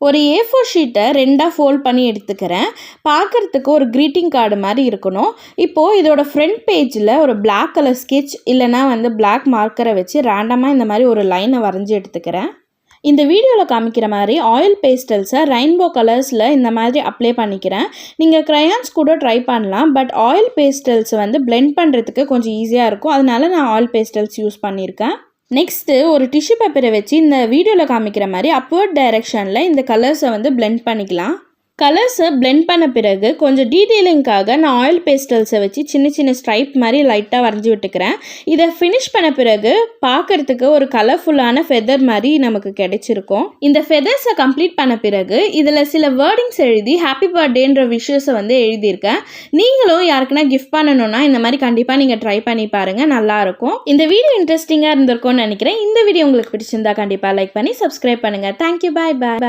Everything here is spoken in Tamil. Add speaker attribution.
Speaker 1: ஒரு A4 ஷீட்டை 2ஆக ஃபோல்ட் பண்ணி எடுத்துக்கிறேன். பார்க்குறதுக்கு ஒரு க்ரீட்டிங் கார்டு மாதிரி இருக்கணும். இப்போது இதோட ஃப்ரண்ட் பேஜில் ஒரு பிளாக் கலர் ஸ்கெட்ச் இல்லைனா பிளாக் மார்க்கரை வச்சு ரேண்டமாக இந்த மாதிரி ஒரு லைனை வரைஞ்சி எடுத்துக்கிறேன். இந்த வீடியோவில் காமிக்கிற மாதிரி ஆயில் பேஸ்டல்ஸை ரெயின்போ கலர்ஸில் இந்த மாதிரி அப்ளை பண்ணிக்கிறேன். நீங்கள் க்ரையான்ஸ் கூட ட்ரை பண்ணலாம். பட் ஆயில் பேஸ்டல்ஸ் பிளெண்ட் பண்ணுறதுக்கு கொஞ்சம் ஈஸியாக இருக்கும். அதனால நான் ஆயில் பேஸ்டல்ஸ் யூஸ் பண்ணியிருக்கேன். நெக்ஸ்ட்டு ஒரு டிஷ்யூ பேப்பரை வச்சு இந்த வீடியோவில் காமிக்கிற மாதிரி அப்வர்ட் டைரெக்ஷனில் இந்த கலர்ஸை பிளெண்ட் பண்ணிக்கலாம். கலர்ஸை பிளெண்ட் பண்ண பிறகு கொஞ்சம் டீட்டெயிலிங்காக நான் ஆயில் பேஸ்டல்ஸை வச்சு சின்ன சின்ன ஸ்ட்ரைப் மாதிரி லைட்டாக வரைஞ்சி விட்டுக்கிறேன். இதை ஃபினிஷ் பண்ண பிறகு பார்க்குறதுக்கு ஒரு கலர்ஃபுல்லான ஃபெதர் மாதிரி நமக்கு கிடைச்சிருக்கும். இந்த ஃபெதர்ஸை கம்ப்ளீட் பண்ண பிறகு இதில் சில வேர்டிங்ஸ் எழுதி ஹாப்பி பர்த்டேன்ற விஷயஸை எழுதியிருக்கேன். நீங்களும் யாருக்குன்னா கிஃப்ட் பண்ணணும்னா இந்த மாதிரி கண்டிப்பாக நீங்கள் ட்ரை பண்ணி பாருங்கள், நல்லாயிருக்கும். இந்த வீடியோ இன்ட்ரெஸ்டிங்காக இருந்திருக்கும்னு நினைக்கிறேன். இந்த வீடியோ உங்களுக்கு பிடிச்சிருந்தா கண்டிப்பாக லைக் பண்ணி சப்ஸ்கிரைப் பண்ணுங்கள். தேங்க்யூ, பாய் பாய்.